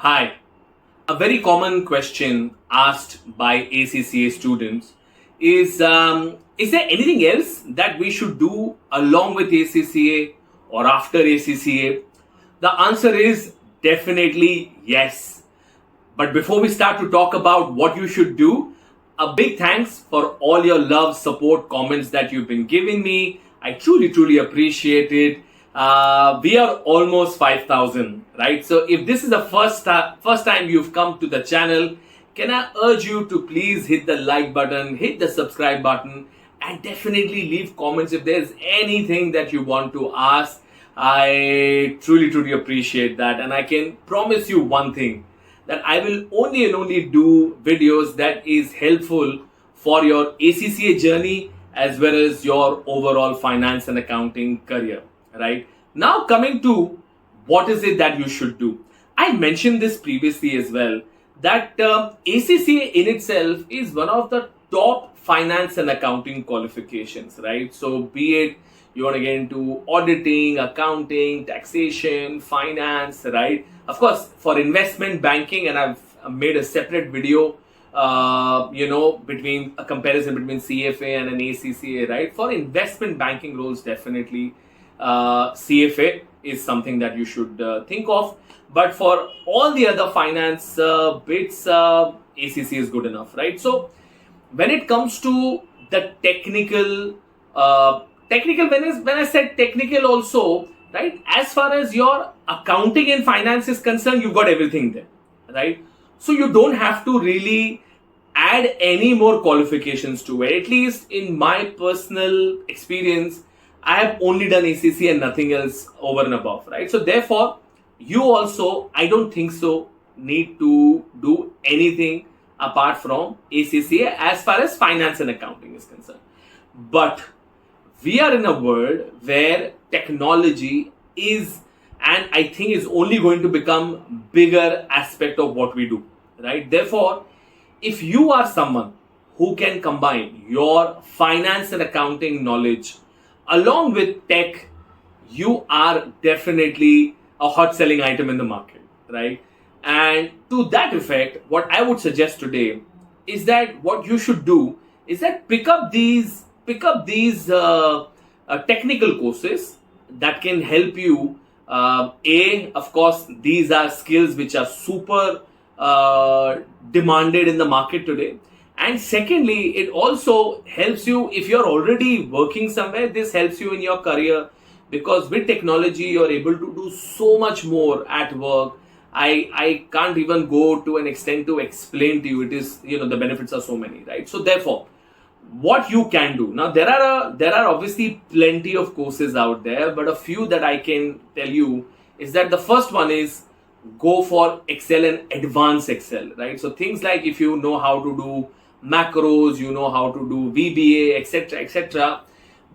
Hi. A very common question asked by ACCA students is there anything else that we should do along with ACCA or after ACCA? The answer is definitely yes. But before we start to talk about what you should do, a big thanks for all your love, support, comments that you've been giving me. I truly appreciate it. We are almost 5,000, right? So if this is the first time you've come to the channel, can I urge you to please hit the like button, hit the subscribe button, and definitely leave comments if there's anything that you want to ask. I truly appreciate that, and I can promise you one thing, that I will only and only do videos that is helpful for your ACCA journey as well as your overall finance and accounting career, right? Now coming to what is it that you should do. I mentioned this previously as well, that ACCA in itself is one of the top finance and accounting qualifications, right? So be it you want to get into auditing, accounting, taxation, finance, right? Of course, for investment banking, and I've made a separate video, between a comparison between CFA and an ACCA, right? For investment banking roles, definitely CFA is something that you should think of. But for all the other finance bits, ACCA is good enough, right? So when it comes to the technical, when I said technical also, right? As far as your accounting and finance is concerned, you've got everything there, right? So you don't have to really add any more qualifications to it. At least in my personal experience, I have only done ACCA and nothing else over and above, right? So therefore, you also, I don't think so, need to do anything apart from ACCA as far as finance and accounting is concerned. But we are in a world where technology is, and I think is only going to become bigger aspect of what we do, right? Therefore, if you are someone who can combine your finance and accounting knowledge along with tech, you are definitely a hot selling item in the market, right? And to that effect, what I would suggest today is that what you should do is that pick up these technical courses that can help you. Of course, these are skills which are super demanded in the market today. And secondly, it also helps you if you're already working somewhere. This helps you in your career, because with technology, you're able to do so much more at work. I can't even go to an extent to explain to you. It is, the benefits are so many, right? So therefore, what you can do now, there are obviously plenty of courses out there, but a few that I can tell you is that the first one is go for Excel and advanced Excel, right? So things like, if you know how to do macros, you know how to do VBA, etc.,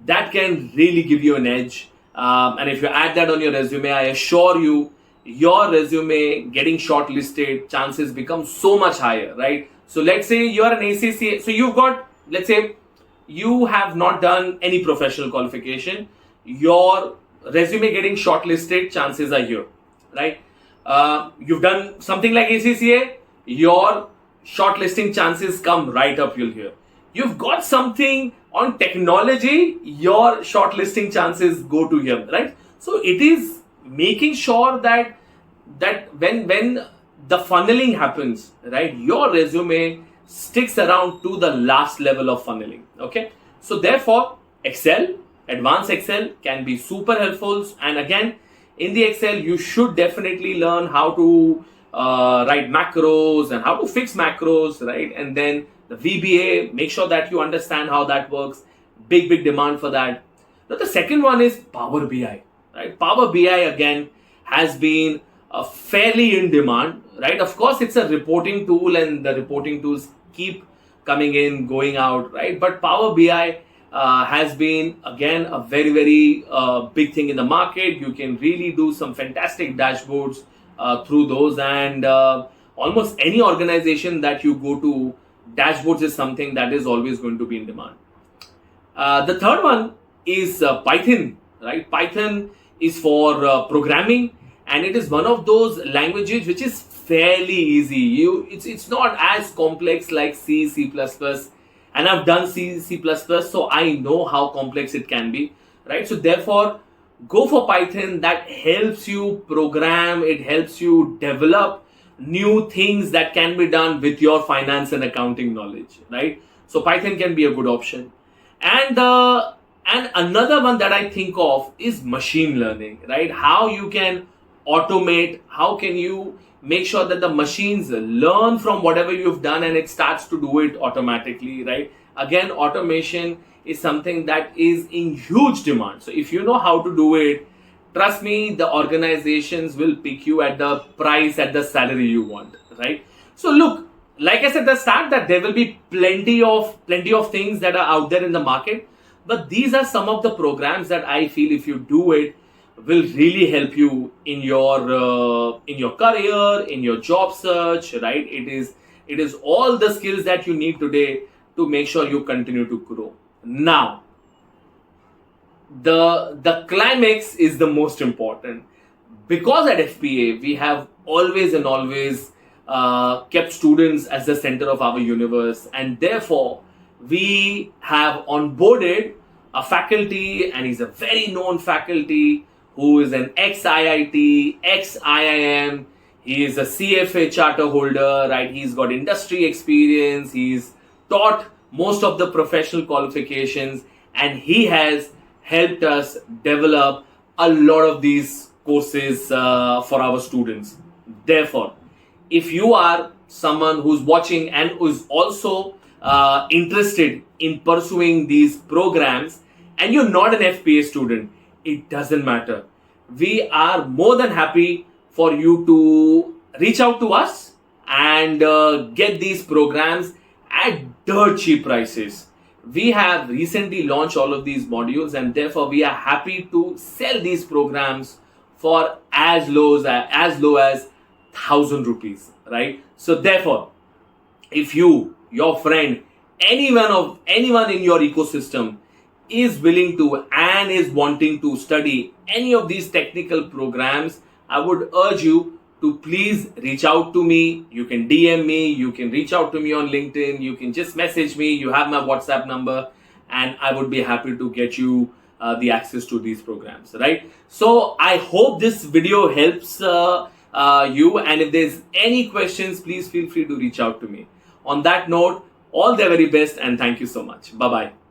that can really give you an edge. And if you add that on your resume, I assure you, your resume getting shortlisted chances become so much higher, right? So let's say you're an ACCA, so you've got, let's say you have not done any professional qualification, your resume getting shortlisted chances are here, right? You've done something like ACCA, your shortlisting chances come right up here. You've got something on technology, your shortlisting chances go to here, right? So it is making sure that when the funneling happens, right, your resume sticks around to the last level of funneling. Okay, so therefore Excel, advanced Excel can be super helpful. And again, in the Excel, you should definitely learn how to write macros and how to fix macros, right? And then the VBA, make sure that you understand how that works. Big demand for that. Now the second one is Power BI, right? Power BI again has been fairly in demand, right? Of course, it's a reporting tool, and the reporting tools keep coming in, going out, right? But Power BI has been again a very big thing in the market. You can really do some fantastic dashboards through those, and almost any organization that you go to, dashboards is something that is always going to be in demand. The third one is Python, right? Python is for programming, and it is one of those languages which is fairly easy. It's not as complex like C, C++, and I've done C, C++, so I know how complex it can be, right? So therefore, go for Python. That helps you program, it helps you develop new things that can be done with your finance and accounting knowledge, right? So Python can be a good option. And another one that I think of is machine learning, right? How you can automate, how can you make sure that the machines learn from whatever you've done and it starts to do it automatically, right? Again, automation is something that is in huge demand. So if you know how to do it, trust me, the organizations will pick you at the price, at the salary you want, right? So look, like I said at the start, that there will be plenty of things that are out there in the market, but these are some of the programs that I feel if you do it will really help you in your career, in your job search, right? It is all the skills that you need today to make sure you continue to grow. Now, the climax is the most important, because at FPA we have always and always kept students as the center of our universe, and therefore we have onboarded a faculty, and he's a very known faculty who is an ex-IIT, ex-IIM. He is a CFA charter holder, right? He's got industry experience. He's taught most of the professional qualifications, and he has helped us develop a lot of these courses for our students. Therefore, if you are someone who's watching and who's also interested in pursuing these programs, and you're not an FPA student, it doesn't matter. We are more than happy for you to reach out to us and get these programs at dirt cheap prices. We have recently launched all of these modules, and therefore we are happy to sell these programs for as low as 1,000 rupees, right? So therefore, if you, your friend, anyone in your ecosystem is willing to and is wanting to study any of these technical programs, I would urge you to please reach out to me. You can DM me, you can reach out to me on LinkedIn, you can just message me. You have my WhatsApp number, and I would be happy to get you the access to these programs, right? So I hope this video helps you, and if there's any questions, please feel free to reach out to me. On that note, all the very best, and thank you so much. Bye bye.